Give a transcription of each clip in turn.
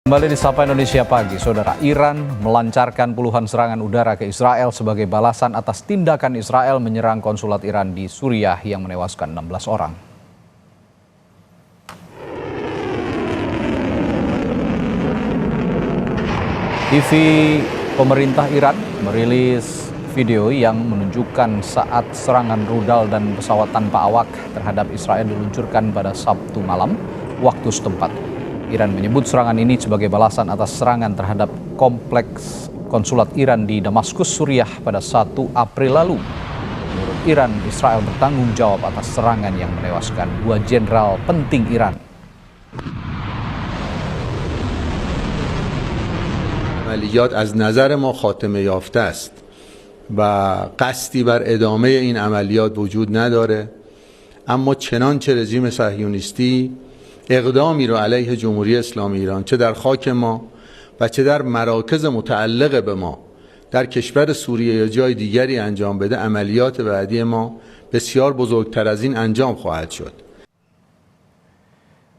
Kembali di Sapa Indonesia Pagi, Saudara. Iran melancarkan puluhan serangan udara ke Israel sebagai balasan atas tindakan Israel menyerang konsulat Iran di Suriah yang menewaskan 16 orang. TV pemerintah Iran merilis video yang menunjukkan saat serangan rudal dan pesawat tanpa awak terhadap Israel diluncurkan pada Sabtu malam waktu setempat. Iran menyebut serangan ini sebagai balasan atas serangan terhadap kompleks konsulat Iran di Damaskus, Suriah pada 1 April lalu. Menurut Iran, Israel bertanggung jawab atas serangan yang menewaskan 2 jenderal penting Iran. عملیات از نظر ما خاتمه یافته است و قصدی بر ادامه این عملیات وجود نداره، اما چنانچه رژیم صهیونیستی اقدامی رو علیه جمهوری اسلامی ایران چه در خاک ما و چه در مراکز متعلق به ما در کشور سوریه یا جای دیگری انجام بده، عملیات بعدی ما بسیار بزرگتر از این انجام خواهد شد.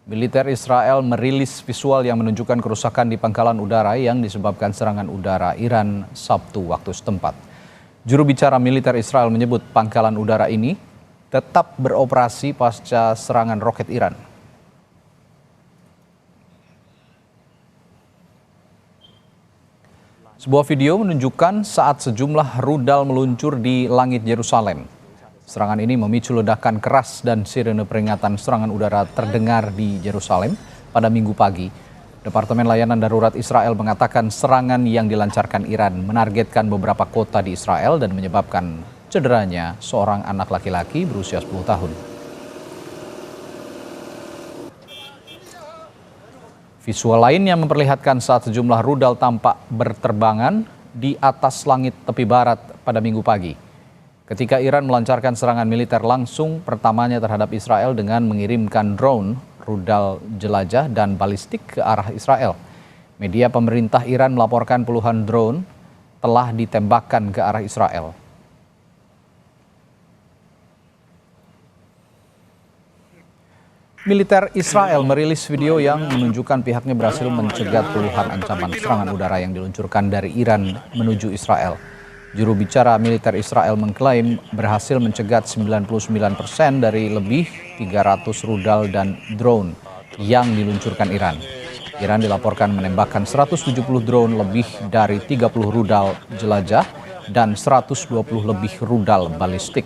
Militer Israel merilis visual yang menunjukkan kerusakan di pangkalan udara yang disebabkan serangan udara Iran Sabtu waktu setempat. Juru bicara militer Israel menyebut pangkalan udara ini tetap beroperasi pasca serangan roket Iran. Sebuah video menunjukkan saat sejumlah rudal meluncur di langit Yerusalem. Serangan ini memicu ledakan keras dan sirene peringatan serangan udara terdengar di Yerusalem pada Minggu pagi. Departemen Layanan Darurat Israel mengatakan serangan yang dilancarkan Iran menargetkan beberapa kota di Israel dan menyebabkan cederanya seorang anak laki-laki berusia 10 tahun. Visual lain yang memperlihatkan saat sejumlah rudal tampak berterbangan di atas langit tepi barat pada Minggu pagi. Ketika Iran melancarkan serangan militer langsung pertamanya terhadap Israel dengan mengirimkan drone, rudal jelajah, dan balistik ke arah Israel. Media pemerintah Iran melaporkan puluhan drone telah ditembakkan ke arah Israel. Militer Israel merilis video yang menunjukkan pihaknya berhasil mencegat puluhan ancaman serangan udara yang diluncurkan dari Iran menuju Israel. Juru bicara militer Israel mengklaim berhasil mencegat 99% dari lebih 300 rudal dan drone yang diluncurkan Iran. Iran dilaporkan menembakkan 170 drone, lebih dari 30 rudal jelajah, dan 120 lebih rudal balistik.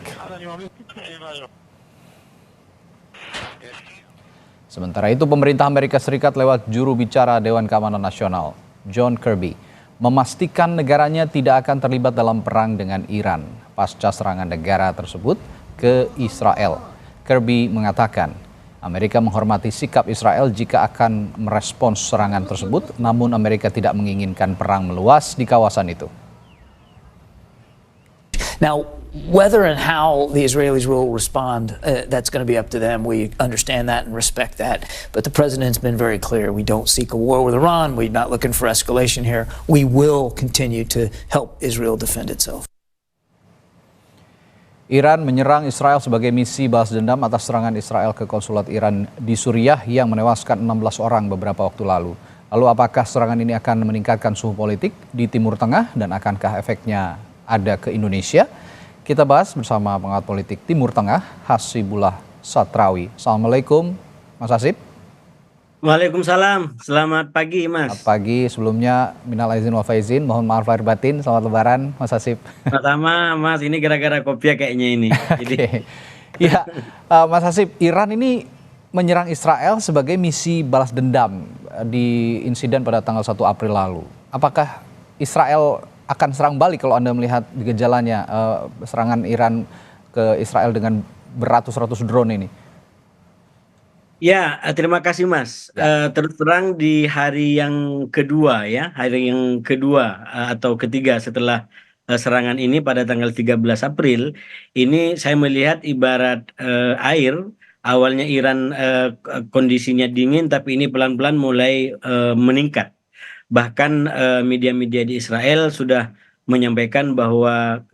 Sementara itu, pemerintah Amerika Serikat lewat juru bicara Dewan Keamanan Nasional, John Kirby, memastikan negaranya tidak akan terlibat dalam perang dengan Iran pasca serangan negara tersebut ke Israel. Kirby mengatakan Amerika menghormati sikap Israel jika akan merespons serangan tersebut, namun Amerika tidak menginginkan perang meluas di kawasan itu. Now, whether and how the Israelis will respond, that's going to be up to them. We understand that and respect that. But the president's been very clear. We don't seek a war with Iran. We're not looking for escalation here. We will continue to help Israel defend itself. Iran menyerang Israel sebagai misi balas dendam atas serangan Israel ke konsulat Iran di Suriah yang menewaskan 16 orang beberapa waktu lalu. Lalu apakah serangan ini akan meningkatkan suhu politik di Timur Tengah dan akankah efeknya ada ke Indonesia? Kita bahas bersama pengamat politik Timur Tengah, Hasibullah Satrawi. Assalamualaikum, Mas Hasib. Waalaikumsalam, selamat pagi Mas. Selamat pagi, sebelumnya minal aizin wal faizin, mohon maaf lahir batin, selamat lebaran Mas Hasib. Pertama Mas, ini gara-gara kopiah kayaknya ini. Jadi... Ya, Mas Hasib, Iran ini menyerang Israel sebagai misi balas dendam di insiden pada tanggal 1 April lalu. Apakah Israel akan serang balik kalau Anda melihat gejalanya serangan Iran ke Israel dengan beratus-ratus drone ini? Ya, terima kasih Mas. Terus terang di hari yang kedua atau ketiga setelah serangan ini pada tanggal 13 April, ini saya melihat ibarat air. Awalnya Iran kondisinya dingin, tapi ini pelan-pelan mulai meningkat. Bahkan media-media di Israel sudah menyampaikan bahwa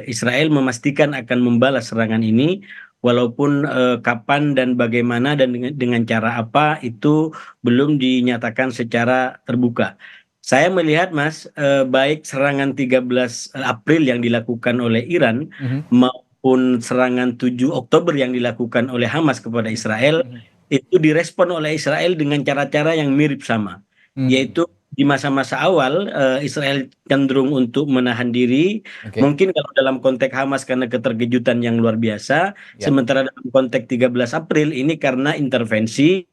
Israel memastikan akan membalas serangan ini walaupun kapan dan bagaimana dan dengan cara apa itu belum dinyatakan secara terbuka. Saya melihat Mas, baik serangan 13 April yang dilakukan oleh Iran Mhm. maupun serangan 7 Oktober yang dilakukan oleh Hamas kepada Israel Mhm. itu direspon oleh Israel dengan cara-cara yang mirip sama, Mhm. yaitu di masa-masa awal Israel cenderung untuk menahan diri, Oke, mungkin kalau dalam konteks Hamas karena keterkejutan yang luar biasa, ya. sementara dalam konteks 13 April ini karena intervensi,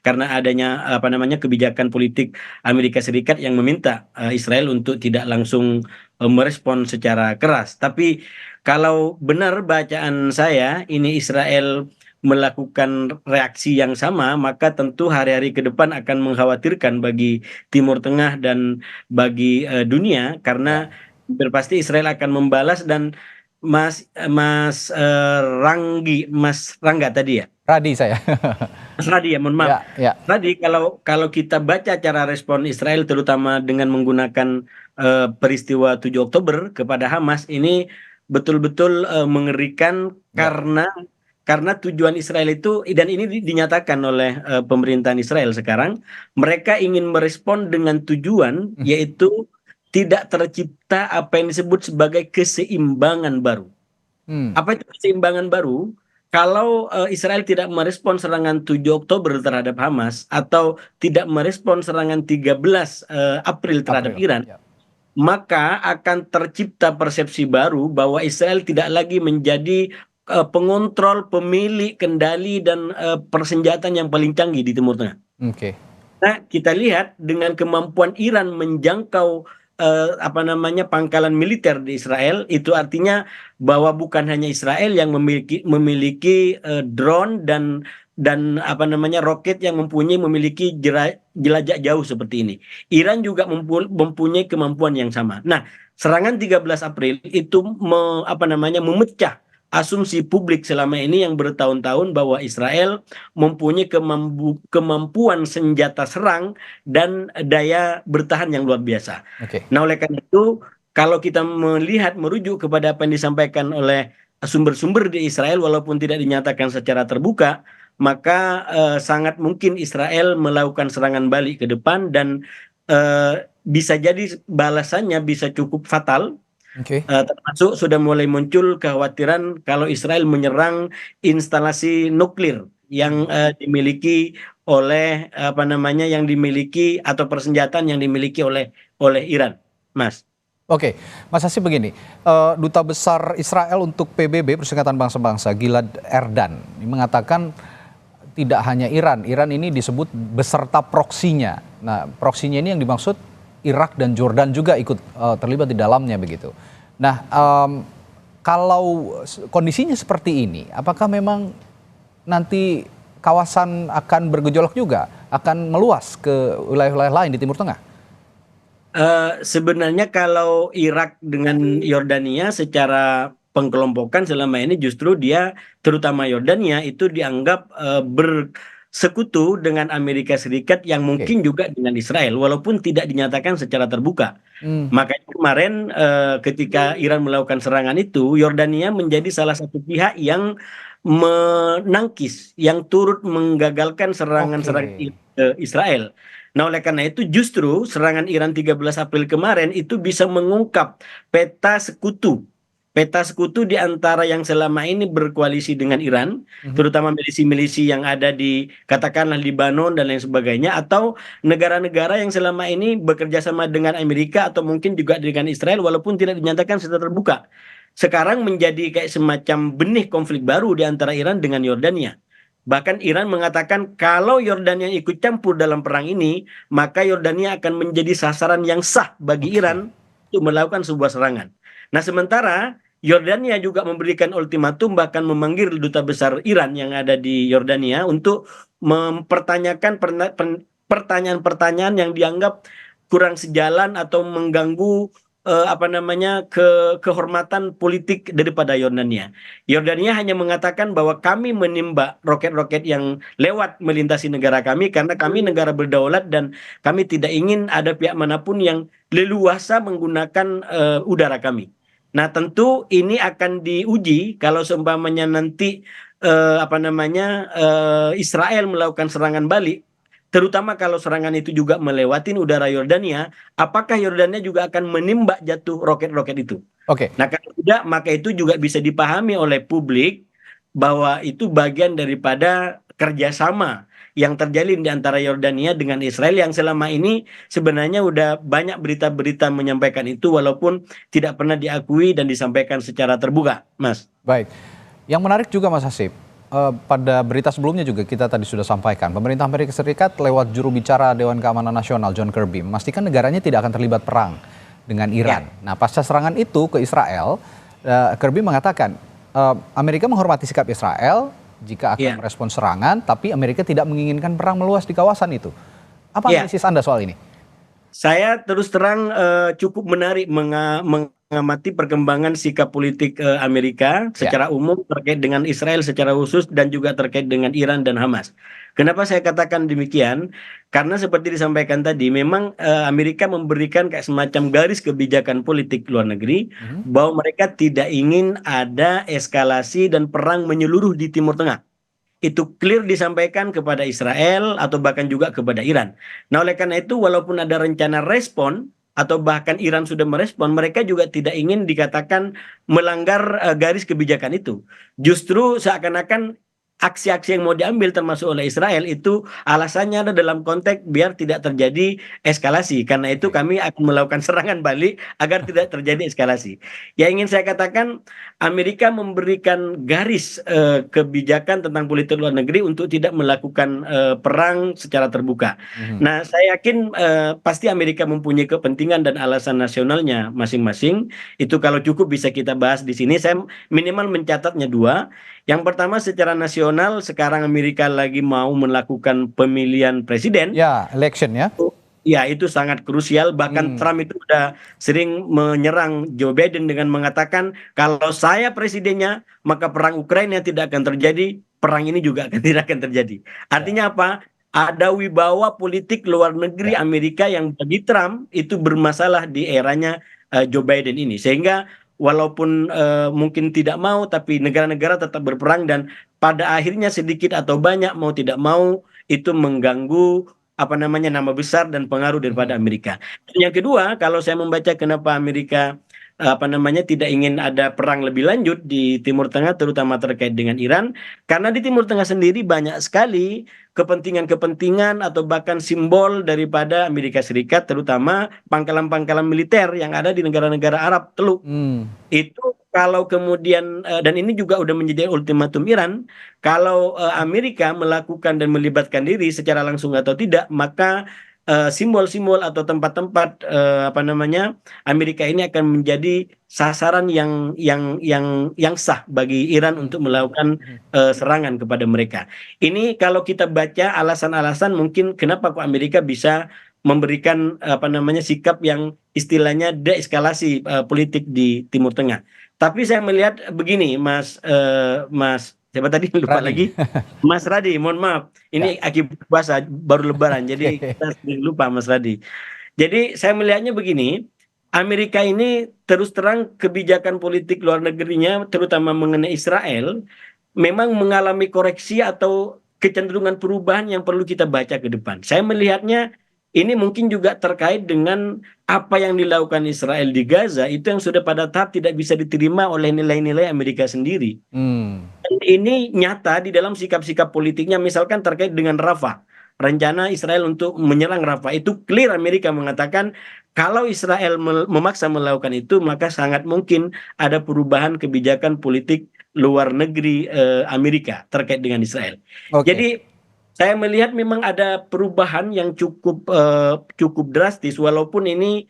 karena adanya apa namanya kebijakan politik Amerika Serikat yang meminta Israel untuk tidak langsung merespon secara keras. Tapi kalau benar bacaan saya ini Israel melakukan reaksi yang sama, maka tentu hari-hari ke depan akan mengkhawatirkan bagi Timur Tengah dan bagi dunia karena Ya. berpasti Israel akan membalas dan Mas Mas Mas Rangga tadi ya. Radi saya. Mas Radi ya, mohon maaf. Ya, ya. Tadi kalau kalau kita baca cara respon Israel terutama dengan menggunakan peristiwa 7 Oktober kepada Hamas ini betul-betul mengerikan Ya. karena tujuan Israel itu dan ini dinyatakan oleh pemerintahan Israel sekarang mereka ingin merespon dengan tujuan Mhm. yaitu tidak tercipta apa yang disebut sebagai keseimbangan baru. Hmm. Apa itu keseimbangan baru? Kalau Israel tidak merespon serangan 7 Oktober terhadap Hamas atau tidak merespon serangan 13 April terhadap April. Iran, Ya. maka akan tercipta persepsi baru bahwa Israel tidak lagi menjadi pengontrol, pemilik, kendali dan persenjataan yang paling canggih di Timur Tengah. Oke. Nah, kita lihat dengan kemampuan Iran menjangkau apa namanya pangkalan militer di Israel, itu artinya bahwa bukan hanya Israel yang memiliki drone dan apa namanya roket yang memiliki jelajah jauh seperti ini. Iran juga mempunyai kemampuan yang sama. Nah, serangan 13 April itu apa namanya memecah asumsi publik selama ini yang bertahun-tahun bahwa Israel mempunyai kemampuan senjata serang dan daya bertahan yang luar biasa. Oke. Nah, oleh karena itu, kalau kita melihat merujuk kepada apa yang disampaikan oleh sumber-sumber di Israel, walaupun tidak dinyatakan secara terbuka, maka sangat mungkin Israel melakukan serangan balik ke depan dan bisa jadi balasannya bisa cukup fatal. Oke. Termasuk sudah mulai muncul kekhawatiran kalau Israel menyerang instalasi nuklir yang Mhm. dimiliki oleh apa namanya yang dimiliki atau persenjataan yang dimiliki oleh Iran, Mas. Oke, Mas Hasib begini, Duta Besar Israel untuk PBB Perserikatan Bangsa-Bangsa Gilad Erdan ini mengatakan tidak hanya Iran, Iran ini disebut beserta proksinya. Nah, proksinya ini yang dimaksud Irak dan Jordan juga ikut terlibat di dalamnya begitu. Nah, kalau kondisinya seperti ini, apakah memang nanti kawasan akan bergejolak juga, akan meluas ke wilayah-wilayah lain di Timur Tengah? Sebenarnya kalau Irak dengan Yordania secara pengkelompokan selama ini justru dia terutama Yordania itu dianggap bersekutu dengan Amerika Serikat yang Oke. mungkin juga dengan Israel walaupun tidak dinyatakan secara terbuka. Hmm. Makanya kemarin ketika Iran melakukan serangan itu Yordania menjadi salah satu pihak yang menangkis yang turut menggagalkan serangan-serangan Oke. ke Israel. Nah, oleh karena itu justru serangan Iran 13 April kemarin itu bisa mengungkap peta sekutu. Peta sekutu di antara yang selama ini berkoalisi dengan Iran, Mhm. terutama milisi-milisi yang ada di katakanlah Libanon dan lain sebagainya, atau negara-negara yang selama ini bekerja sama dengan Amerika atau mungkin juga dengan Israel walaupun tidak dinyatakan secara terbuka. Sekarang menjadi kayak semacam benih konflik baru di antara Iran dengan Yordania. Bahkan Iran mengatakan kalau Yordania ikut campur dalam perang ini, maka Yordania akan menjadi sasaran yang sah bagi Oke. Iran untuk melakukan sebuah serangan. Nah, sementara Yordania juga memberikan ultimatum bahkan memanggil duta besar Iran yang ada di Yordania untuk mempertanyakan pertanyaan-pertanyaan yang dianggap kurang sejalan atau mengganggu apa namanya kehormatan politik daripada Yordania. Yordania hanya mengatakan bahwa kami menimba roket-roket yang lewat melintasi negara kami karena kami negara berdaulat dan kami tidak ingin ada pihak manapun yang leluasa menggunakan udara kami. Nah, tentu ini akan diuji kalau seumpamanya nanti Israel melakukan serangan balik, terutama kalau serangan itu juga melewatin udara Yordania, apakah Yordania juga akan menembak jatuh roket-roket itu? Oke, Nah, kalau tidak, maka itu juga bisa dipahami oleh publik bahwa itu bagian daripada kerjasama yang terjalin di antara Yordania dengan Israel yang selama ini sebenarnya udah banyak berita-berita menyampaikan itu walaupun tidak pernah diakui dan disampaikan secara terbuka, Mas. baik. Yang menarik juga Mas Hasib, pada berita sebelumnya juga kita tadi sudah sampaikan, pemerintah Amerika Serikat lewat juru bicara Dewan Keamanan Nasional John Kirby memastikan negaranya tidak akan terlibat perang dengan Iran. Nah, pasca serangan itu ke Israel, Kirby mengatakan Amerika menghormati sikap Israel jika akan merespon serangan, tapi Amerika tidak menginginkan perang meluas di kawasan itu. Apa analisis Anda soal ini? Saya terus terang cukup menarik mengamati perkembangan sikap politik Amerika secara umum terkait dengan Israel secara khusus dan juga terkait dengan Iran dan Hamas. Kenapa saya katakan demikian? Karena seperti disampaikan tadi, memang Amerika memberikan kayak semacam garis kebijakan politik luar negeri bahwa mereka tidak ingin ada eskalasi dan perang menyeluruh di Timur Tengah. Itu clear disampaikan kepada Israel atau bahkan juga kepada Iran. Nah, oleh karena itu walaupun ada rencana respon atau bahkan Iran sudah merespon, mereka juga tidak ingin dikatakan melanggar garis kebijakan itu. Justru seakan-akan aksi-aksi yang mau diambil termasuk oleh Israel itu alasannya ada dalam konteks biar tidak terjadi eskalasi. Karena itu kami akan melakukan serangan balik agar tidak terjadi eskalasi. Yang ingin saya katakan, Amerika memberikan garis kebijakan tentang politik luar negeri untuk tidak melakukan perang secara terbuka. Nah, saya yakin pasti Amerika mempunyai kepentingan dan alasan nasionalnya masing-masing. Itu kalau cukup bisa kita bahas di sini. Saya minimal mencatatnya dua. Yang pertama, secara nasional sekarang Amerika lagi mau melakukan pemilihan presiden. Ya, election ya. Ya, itu sangat krusial. Bahkan Trump itu sudah sering menyerang Joe Biden dengan mengatakan, kalau saya presidennya, maka perang Ukraina tidak akan terjadi, perang ini juga tidak akan terjadi. Artinya apa? Ada wibawa politik luar negeri Amerika yang bagi Trump itu bermasalah di eranya Joe Biden ini. Sehingga walaupun mungkin tidak mau, tapi negara-negara tetap berperang dan pada akhirnya sedikit atau banyak mau tidak mau itu mengganggu nama besar dan pengaruh daripada Amerika. Dan yang kedua, kalau saya membaca kenapa Amerika tidak ingin ada perang lebih lanjut di Timur Tengah, terutama terkait dengan Iran, karena di Timur Tengah sendiri banyak sekali kepentingan-kepentingan atau bahkan simbol daripada Amerika Serikat, terutama pangkalan-pangkalan militer yang ada di negara-negara Arab Teluk. Itu kalau kemudian dan ini juga udah menjadi ultimatum Iran, kalau Amerika melakukan dan melibatkan diri secara langsung atau tidak, maka simbol-simbol atau tempat-tempat Amerika ini akan menjadi sasaran yang sah bagi Iran untuk melakukan serangan kepada mereka. Ini kalau kita baca alasan-alasan mungkin kenapa kok Amerika bisa memberikan sikap yang istilahnya deeskalasi politik di Timur Tengah. Tapi saya melihat begini, Mas siapa tadi lupa lagi, Mas Radi, mohon maaf, ini akibat puasa baru Lebaran, jadi kita sering lupa Mas Radi. Jadi saya melihatnya begini, Amerika ini terus terang kebijakan politik luar negerinya, terutama mengenai Israel, memang mengalami koreksi atau kecenderungan perubahan yang perlu kita baca ke depan. Saya melihatnya ini mungkin juga terkait dengan apa yang dilakukan Israel di Gaza itu yang sudah pada tahap tidak bisa diterima oleh nilai-nilai Amerika sendiri. Dan ini nyata di dalam sikap-sikap politiknya, misalkan terkait dengan Rafah. Rencana Israel untuk menyerang Rafah itu clear Amerika mengatakan kalau Israel memaksa melakukan itu maka sangat mungkin ada perubahan kebijakan politik luar negeri Amerika terkait dengan Israel. Jadi saya melihat memang ada perubahan yang cukup drastis, walaupun ini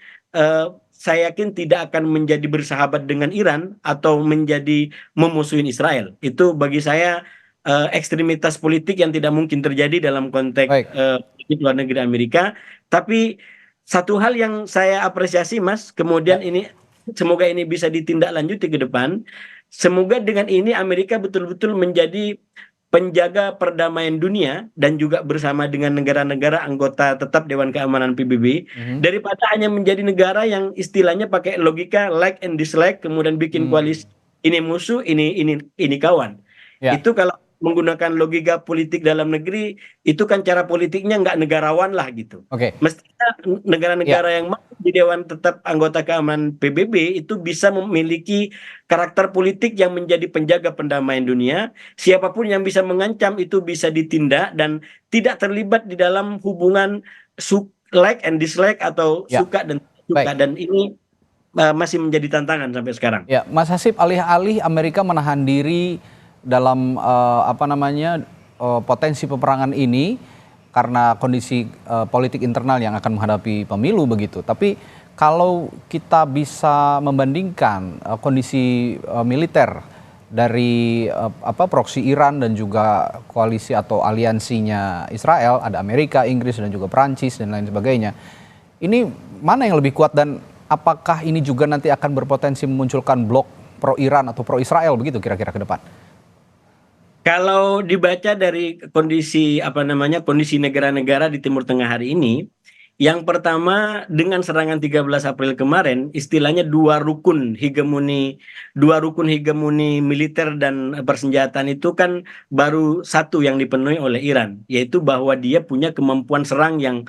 saya yakin tidak akan menjadi bersahabat dengan Iran atau menjadi memusuhin Israel. Itu bagi saya ekstremitas politik yang tidak mungkin terjadi dalam konteks politik luar negeri Amerika. Tapi satu hal yang saya apresiasi, Mas, kemudian ini semoga ini bisa ditindaklanjuti ke depan. Semoga dengan ini Amerika betul-betul menjadi penjaga perdamaian dunia dan juga bersama dengan negara-negara anggota tetap Dewan Keamanan PBB daripada hanya menjadi negara yang istilahnya pakai logika like and dislike kemudian bikin koalisi ini musuh ini kawan. Ya. Itu kalau menggunakan logika politik dalam negeri itu kan cara politiknya nggak negarawan lah gitu. Oke. Mestinya negara-negara yang masuk di Dewan Tetap Anggota Keamanan PBB itu bisa memiliki karakter politik yang menjadi penjaga perdamaian dunia. Siapapun yang bisa mengancam itu bisa ditindak dan tidak terlibat di dalam hubungan like and dislike atau Ya. suka dan tidak suka. Baik. Dan ini masih menjadi tantangan sampai sekarang. Ya, Mas Hasib, alih-alih Amerika menahan diri dalam potensi peperangan ini karena kondisi politik internal yang akan menghadapi pemilu begitu. Tapi kalau kita bisa membandingkan kondisi militer dari proksi Iran dan juga koalisi atau aliansinya Israel, ada Amerika, Inggris dan juga Perancis dan lain sebagainya. Ini mana yang lebih kuat dan apakah ini juga nanti akan berpotensi memunculkan blok pro Iran atau pro Israel begitu kira-kira ke depan? Kalau dibaca dari kondisi kondisi negara-negara di Timur Tengah hari ini, yang pertama dengan serangan 13 April kemarin, istilahnya dua rukun hegemoni militer dan persenjataan itu kan baru satu yang dipenuhi oleh Iran, yaitu bahwa dia punya kemampuan serang yang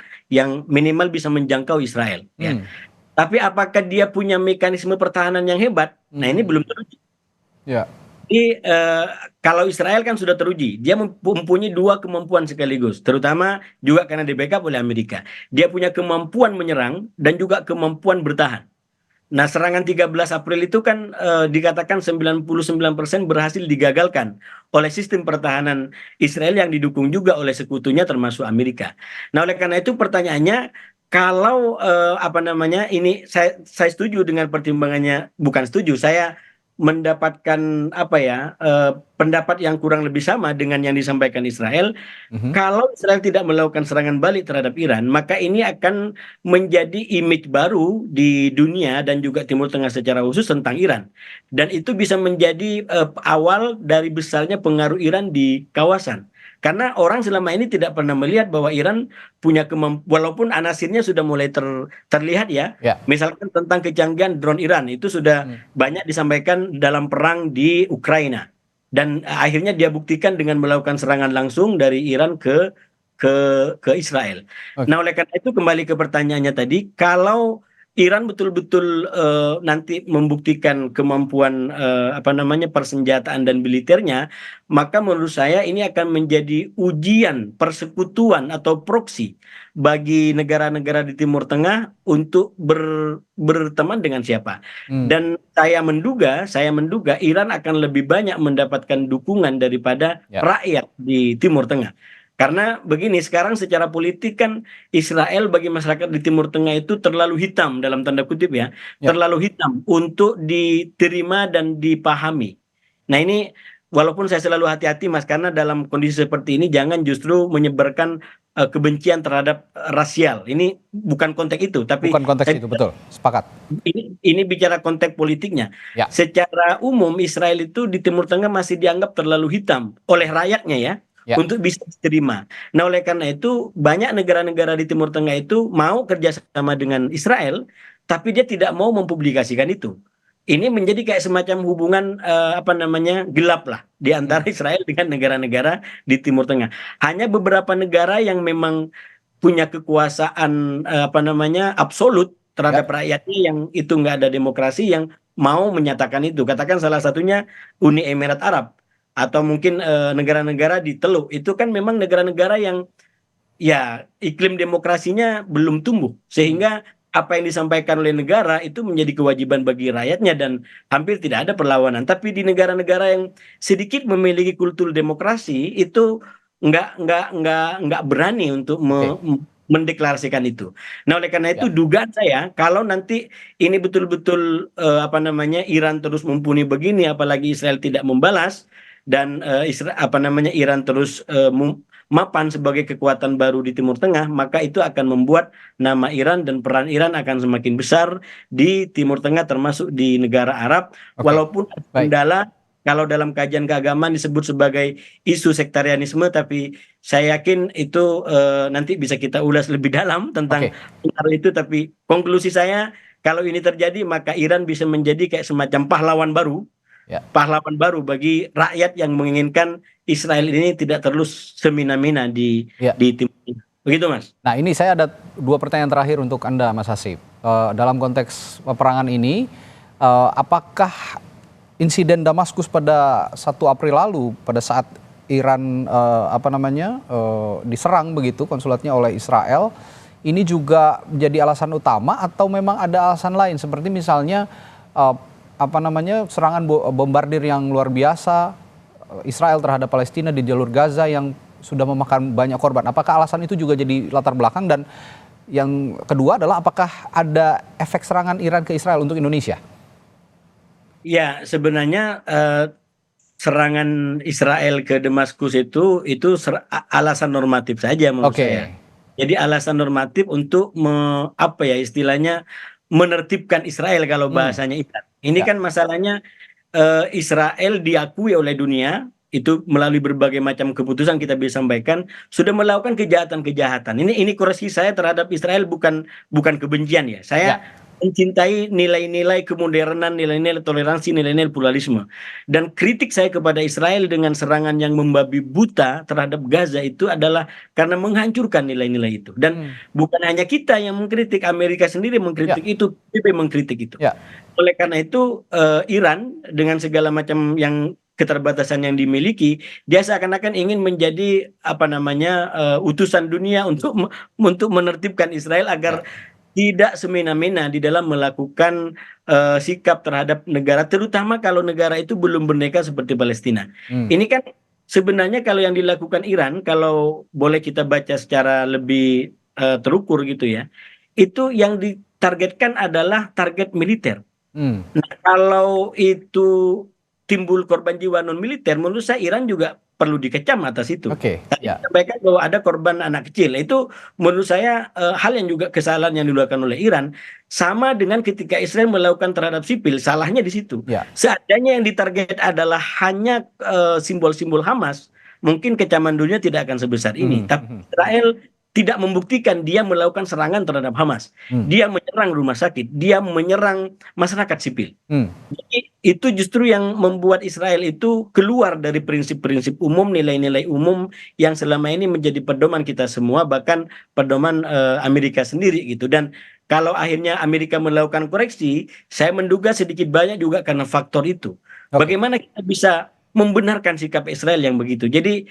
minimal bisa menjangkau Israel. Ya. Tapi apakah dia punya mekanisme pertahanan yang hebat? Nah ini belum teruji. Ya. Jadi kalau Israel kan sudah teruji, dia mempunyai dua kemampuan sekaligus, terutama juga karena di backup oleh Amerika. Dia punya kemampuan menyerang dan juga kemampuan bertahan. Nah, serangan 13 April itu kan dikatakan 99% berhasil digagalkan oleh sistem pertahanan Israel yang didukung juga oleh sekutunya termasuk Amerika. Nah, oleh karena itu pertanyaannya, kalau ini saya setuju dengan pertimbangannya, bukan setuju, saya mendapatkan pendapat yang kurang lebih sama dengan yang disampaikan Israel. Kalau Israel tidak melakukan serangan balik terhadap Iran, maka ini akan menjadi image baru di dunia dan juga Timur Tengah secara khusus tentang Iran. Dan itu bisa menjadi awal dari besarnya pengaruh Iran di kawasan. Karena orang selama ini tidak pernah melihat bahwa Iran punya kemampuan, walaupun anasirnya sudah mulai terlihat ya. Misalkan tentang kecanggihan drone Iran, itu sudah banyak disampaikan dalam perang di Ukraina. Dan akhirnya dia buktikan dengan melakukan serangan langsung dari Iran ke Israel. Nah, oleh karena itu kembali ke pertanyaannya tadi, kalau Iran betul-betul nanti membuktikan kemampuan persenjataan dan militernya, maka menurut saya ini akan menjadi ujian persekutuan atau proksi bagi negara-negara di Timur Tengah untuk berteman dengan siapa. Dan saya menduga Iran akan lebih banyak mendapatkan dukungan daripada rakyat di Timur Tengah. Karena begini, sekarang secara politik kan Israel bagi masyarakat di Timur Tengah itu terlalu hitam dalam tanda kutip ya. Terlalu hitam untuk diterima dan dipahami. Nah ini walaupun saya selalu hati-hati Mas, karena dalam kondisi seperti ini jangan justru menyebarkan kebencian terhadap rasial. Ini bukan konteks itu, tapi bukan konteks itu, betul, sepakat. Ini bicara konteks politiknya. Secara umum Israel itu di Timur Tengah masih dianggap terlalu hitam oleh rakyatnya ya. Untuk bisa diterima. Nah, oleh karena itu banyak negara-negara di Timur Tengah itu mau kerjasama dengan Israel, tapi dia tidak mau mempublikasikan itu. Ini menjadi kayak semacam hubungan gelap lah di antara Israel dengan negara-negara di Timur Tengah. Hanya beberapa negara yang memang punya kekuasaan absolut terhadap rakyatnya yang itu nggak ada demokrasi yang mau menyatakan itu. Katakan salah satunya Uni Emirat Arab. Atau mungkin negara-negara di Teluk, itu kan memang negara-negara yang ya iklim demokrasinya belum tumbuh, sehingga apa yang disampaikan oleh negara itu menjadi kewajiban bagi rakyatnya dan hampir tidak ada perlawanan. Tapi di negara-negara yang sedikit memiliki kultur demokrasi itu nggak berani untuk mendeklarasikan itu. Nah, oleh karena itu dugaan saya kalau nanti ini betul-betul Iran terus mumpuni begini, apalagi Israel tidak membalas, dan Iran terus mapan sebagai kekuatan baru di Timur Tengah, maka itu akan membuat nama Iran dan peran Iran akan semakin besar di Timur Tengah termasuk di negara Arab. Walaupun kendala kalau dalam kajian keagamaan disebut sebagai isu sektarianisme, tapi saya yakin itu nanti bisa kita ulas lebih dalam tentang Oke. hal itu. Tapi konklusi saya, kalau ini terjadi maka Iran bisa menjadi kayak semacam Ya. pahlawan baru bagi rakyat yang menginginkan Israel ini tidak terus semina-mina Ya. di Timur Tengah. Begitu, Mas. Nah, ini saya ada 2 pertanyaan terakhir untuk Anda, Mas Hasib. Dalam konteks peperangan ini, apakah insiden Damaskus pada 1 April lalu pada saat Iran diserang begitu konsulatnya oleh Israel, ini juga menjadi alasan utama atau memang ada alasan lain seperti misalnya serangan bombardir yang luar biasa Israel terhadap Palestina di jalur Gaza yang sudah memakan banyak korban. Apakah alasan itu juga jadi latar belakang? Dan yang kedua adalah apakah ada efek serangan Iran ke Israel untuk Indonesia? Ya, sebenarnya serangan Israel ke Damaskus itu alasan normatif saja menurut saya. Jadi alasan normatif untuk istilahnya menertibkan Israel kalau bahasanya Iran. Ini kan masalahnya Israel diakui oleh dunia itu melalui berbagai macam keputusan kita bisa sampaikan sudah melakukan kejahatan-kejahatan. Ini koreksi saya terhadap Israel bukan kebencian ya. Saya mencintai nilai-nilai kemodernan, nilai-nilai toleransi, nilai-nilai pluralisme. Dan kritik saya kepada Israel dengan serangan yang membabi buta terhadap Gaza itu adalah karena menghancurkan nilai-nilai itu. Dan bukan hanya kita yang mengkritik, Amerika sendiri mengkritik itu, PBB mengkritik itu. Oleh karena itu Iran dengan segala macam yang keterbatasan yang dimiliki, dia seakan-akan ingin menjadi utusan dunia untuk menertibkan Israel agar tidak semena-mena di dalam melakukan sikap terhadap negara, terutama kalau negara itu belum merdeka seperti Palestina. Ini kan sebenarnya kalau yang dilakukan Iran, kalau boleh kita baca secara lebih terukur gitu ya, itu yang ditargetkan adalah target militer. Nah, kalau itu timbul korban jiwa non militer, menurut saya Iran juga perlu dikecam atas itu. Tadi disampaikan bahwa ada korban anak kecil, itu menurut saya hal yang juga kesalahan yang dilakukan oleh Iran, sama dengan ketika Israel melakukan terhadap sipil, salahnya di situ. Seandainya yang ditarget adalah hanya simbol-simbol Hamas, mungkin kecaman dunia tidak akan sebesar ini. Tapi Israel tidak membuktikan dia melakukan serangan terhadap Hamas. Dia menyerang rumah sakit, dia menyerang masyarakat sipil. Jadi itu justru yang membuat Israel itu keluar dari prinsip-prinsip umum, nilai-nilai umum yang selama ini menjadi pedoman kita semua, bahkan pedoman Amerika sendiri gitu. Dan kalau akhirnya Amerika melakukan koreksi, saya menduga sedikit banyak juga karena faktor itu. Bagaimana kita bisa membenarkan sikap Israel yang begitu? Jadi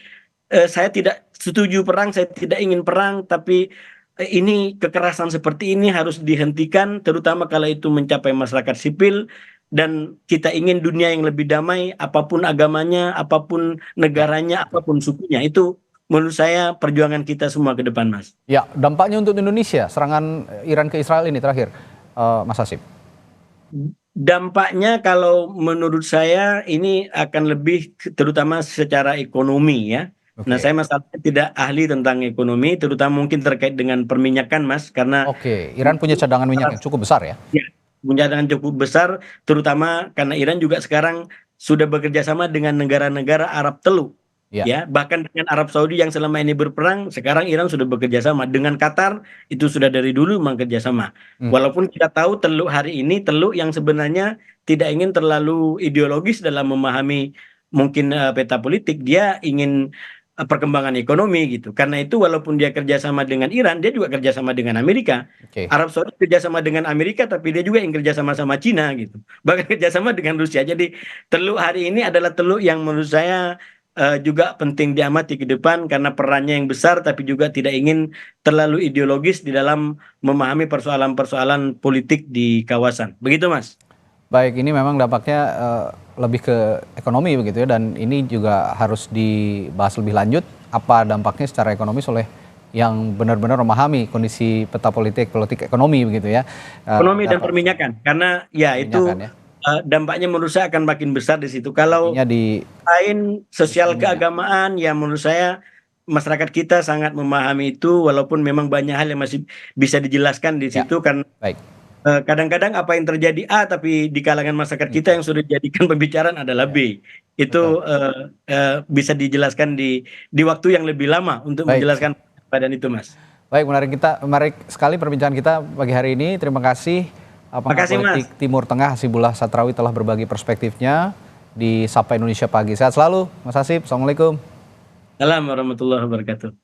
saya tidak setuju perang, saya tidak ingin perang, tapi ini kekerasan seperti ini harus dihentikan, terutama kalau itu mencapai masyarakat sipil, dan kita ingin dunia yang lebih damai, apapun agamanya, apapun negaranya, apapun sukunya. Itu menurut saya perjuangan kita semua ke depan, Mas. Ya, dampaknya untuk Indonesia, serangan Iran ke Israel ini terakhir, Mas Hasib. Dampaknya kalau menurut saya ini akan lebih terutama secara ekonomi ya. Nah, saya masalahnya tidak ahli tentang ekonomi, terutama mungkin terkait dengan perminyakan, Mas, karena Iran punya cadangan minyak yang cukup besar ya? Ya, punya cadangan cukup besar, terutama karena Iran juga sekarang sudah bekerja sama dengan negara-negara Arab Teluk, ya, bahkan dengan Arab Saudi yang selama ini berperang, sekarang Iran sudah bekerja sama dengan Qatar, itu sudah dari dulu memang kerja sama. Walaupun kita tahu Teluk hari ini Teluk yang sebenarnya tidak ingin terlalu ideologis dalam memahami mungkin peta politik, dia ingin perkembangan ekonomi gitu. Karena itu walaupun dia kerjasama dengan Iran, dia juga kerjasama dengan Amerika. Arab Saudi kerjasama dengan Amerika, tapi dia juga yang kerjasama sama Cina gitu. Bahkan kerjasama dengan Rusia. Jadi Teluk hari ini adalah Teluk yang menurut saya juga penting diamati ke depan karena perannya yang besar, tapi juga tidak ingin terlalu ideologis di dalam memahami persoalan-persoalan politik di kawasan. Begitu, Mas. Baik, ini memang dampaknya lebih ke ekonomi begitu ya, dan ini juga harus dibahas lebih lanjut apa dampaknya secara ekonomis oleh yang benar-benar memahami kondisi peta politik ekonomi begitu ya. Ekonomi dan perminyakan, karena itu dampaknya menurut saya akan makin besar di situ. Kalau lain sosial keagamaan, ya menurut saya masyarakat kita sangat memahami itu, walaupun memang banyak hal yang masih bisa dijelaskan di situ kan. kadang-kadang apa yang terjadi A tapi di kalangan masyarakat kita yang sudah dijadikan pembicaraan adalah B. Itu bisa dijelaskan di waktu yang lebih lama untuk Baik. menjelaskan badan itu, Mas. Baik, menarik sekali perbincangan kita pagi hari ini. Terima kasih Pengamat Makasih, Politik Mas. Timur Tengah Hasibullah Satrawi telah berbagi perspektifnya di Sapa Indonesia Pagi. Sehat selalu, Mas Hasib. Assalamualaikum. Assalamualaikum warahmatullahi wabarakatuh.